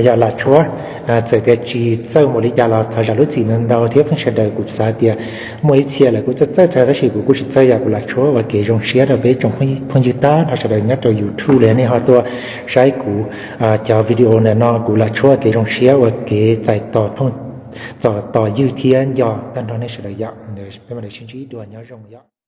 giờ là chúa giờ cái chỉ sau một lý do là thời gian lúc gì nên đầu tiếp phần sẽ đời của xã thì mỗi chia là cũng rất thời đó chỉ của sẽ giờ của là chúa và cái trong xe là với trong phần chữ ta nó sẽ đời nhất từ YouTube lên này họ tôi sai của cho video này nó của là chúa cái trong xe và cái giải tỏ thông tỏ dư thiên do tân đó này sẽ đời dạo để mà để chính trị đùa nhau rộng dạo